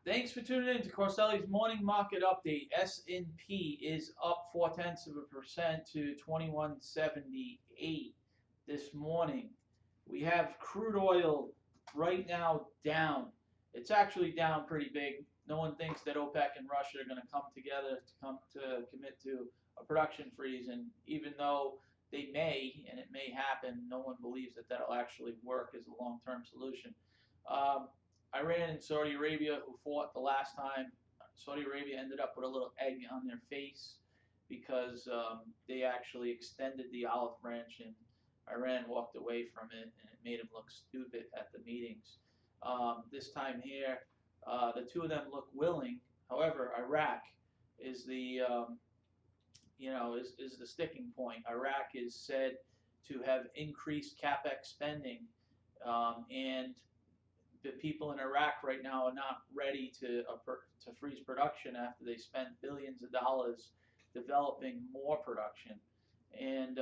Thanks for tuning in to Corcelli's morning market update. S&P is up 0.4% to 2178 this morning. We have crude oil right now down. It's actually down pretty big. No one thinks that OPEC and Russia are going to come together to commit to a production freeze, and even though they may, and it may happen, no one believes that that'll actually work as a long-term solution. Iran and Saudi Arabia, who fought the last time, Saudi Arabia ended up with a little egg on their face because they actually extended the olive branch and Iran walked away from it, and it made them look stupid at the meetings. This time here, the two of them look willing. However, Iraq is the is the sticking point. Iraq is said to have increased capex spending, and the people in Iraq right now are not ready to freeze production after they spent billions of dollars developing more production. And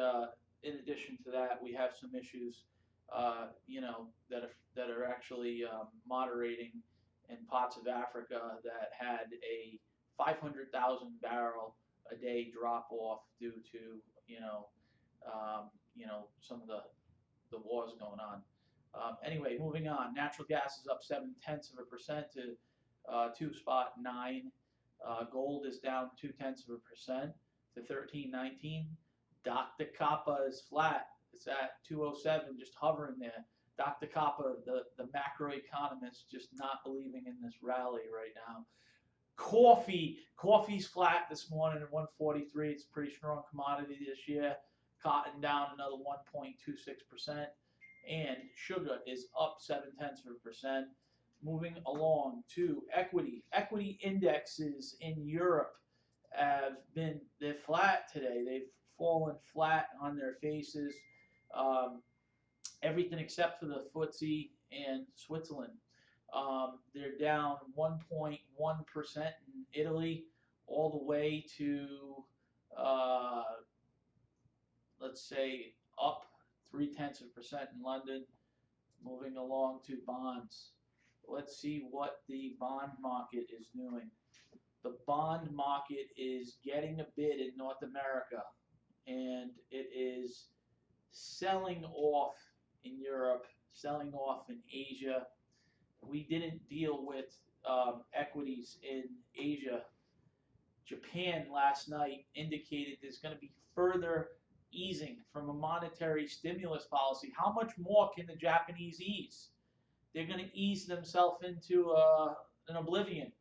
in addition to that, we have some issues, that are actually moderating in parts of Africa that had a 500,000 barrel a day drop off due to some of the wars going on. Anyway, moving on. Natural gas is up 0.7% to 2.9. Gold is down 0.2% to 13.19. Dr. Copper is flat. It's at 207, just hovering there. Dr. Copper, the macroeconomist, just not believing in this rally right now. Coffee's flat this morning at 143. It's a pretty strong commodity this year. Cotton down another 1.26%. And sugar is up 0.7%. Moving along to equity. Equity indexes in Europe they're flat today. They've fallen flat on their faces. Everything except for the FTSE and Switzerland. They're down 1.1% in Italy, all the way to let's say up 0.3% in London. Moving along to bonds. Let's see what the bond market is doing. The bond market is getting a bid in North America, and it is selling off in Europe, selling off in Asia. We didn't deal with equities in Asia. Japan last night indicated there's going to be further easing from a monetary stimulus policy. How much more can the Japanese ease? They're going to ease themselves into an oblivion.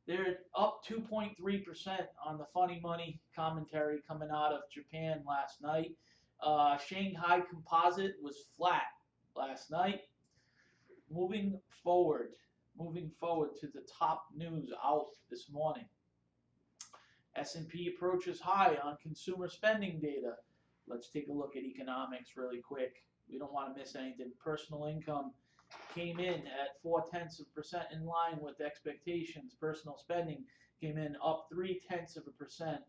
They're up 2.3% on the funny money commentary coming out of Japan last night. Shanghai Composite was flat last night. Moving forward to the top news out this morning. S&P approaches high on consumer spending data. Let's take a look at economics really quick. We don't want to miss anything. Personal income came in at 0.4% in line with expectations. Personal spending came in up 0.3%.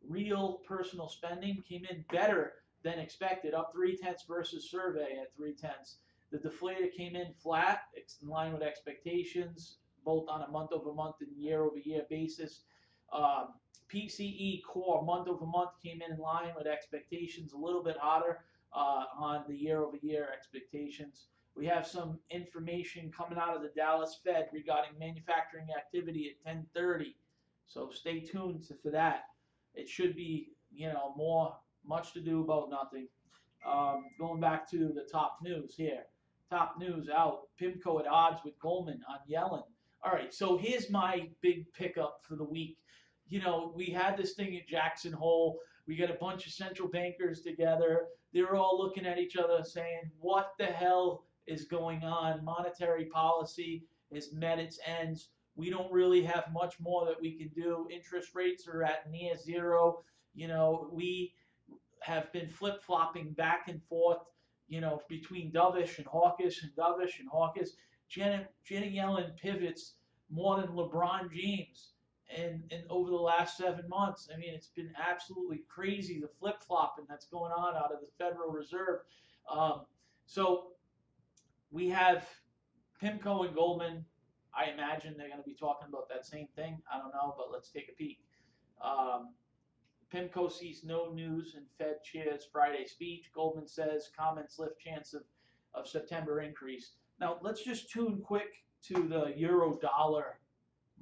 Real personal spending came in better than expected, up 0.3 versus survey at 0.3. The deflator came in flat, in line with expectations, both on a month-over-month and year-over-year basis. PCE core month-over-month came in line with expectations, a little bit hotter on the year-over-year expectations. We have some information coming out of the Dallas Fed regarding manufacturing activity at 10:30, so stay tuned for that. It should be, much to do about nothing. Going back to the top news here. Top news out. PIMCO at odds with Goldman on Yellen. All right, so here's my big pickup for the week. We had this thing at Jackson Hole. We got a bunch of central bankers together. They're all looking at each other saying, what the hell is going on? Monetary policy has met its ends. We don't really have much more that we can do. Interest rates are at near zero. We have been flip-flopping back and forth, between Dovish and Hawkish and Dovish and Hawkish. Janet Yellen pivots more than LeBron James and over the last 7 months. I mean, it's been absolutely crazy, the flip-flopping that's going on out of the Federal Reserve. So we have PIMCO and Goldman. I imagine they're going to be talking about that same thing. I don't know, but let's take a peek. Um, PIMCO sees no news in Fed chair's Friday speech. Goldman says comments lift chance of September increase. Now, let's just tune quick to the euro dollar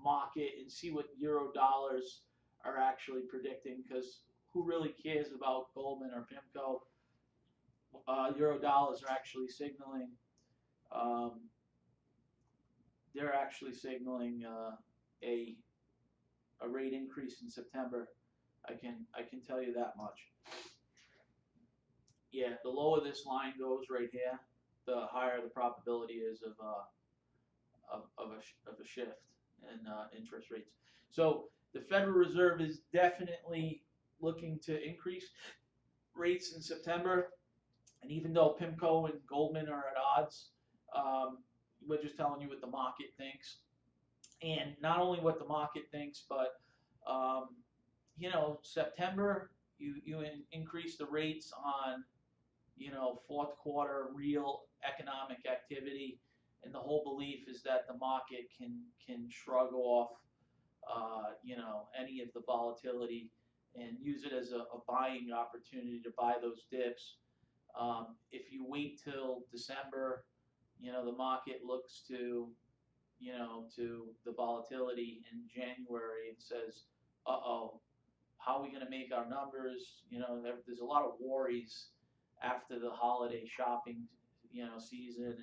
market and see what euro dollars are actually predicting, because who really cares about Goldman or PIMCO? Euro dollars are actually signaling, um, they're actually signaling a rate increase in September. I can tell you that much. Yeah, the lower this line goes right here, the higher the probability is of a shift in interest rates. So the Federal Reserve is definitely looking to increase rates in September. And even though PIMCO and Goldman are at odds, we're just telling you what the market thinks. And not only what the market thinks, but um, September, you increase the rates on, fourth quarter real economic activity, and the whole belief is that the market can shrug off, any of the volatility and use it as a buying opportunity to buy those dips. If you wait till December, the market looks to the volatility in January and says, uh-oh, how are we going to make our numbers? There's a lot of worries after the holiday shopping, season.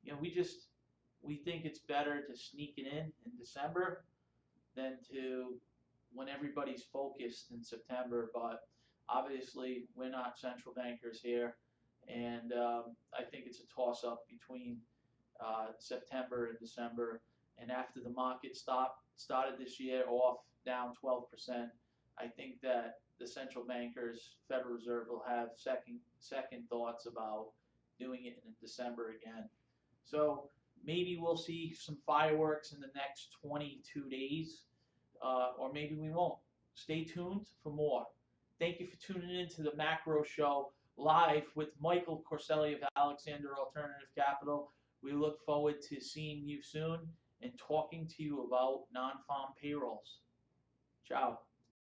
And, we think it's better to sneak it in December than to when everybody's focused in September. But obviously, we're not central bankers here. And I think it's a toss-up between September and December. And after the market started this year off down 12%, I think that the central bankers, Federal Reserve, will have second thoughts about doing it in December again. So maybe we'll see some fireworks in the next 22 days, or maybe we won't. Stay tuned for more. Thank you for tuning in to the Macro Show live with Michael Corcelli of Alexander Alternative Capital. We look forward to seeing you soon and talking to you about non-farm payrolls. Ciao.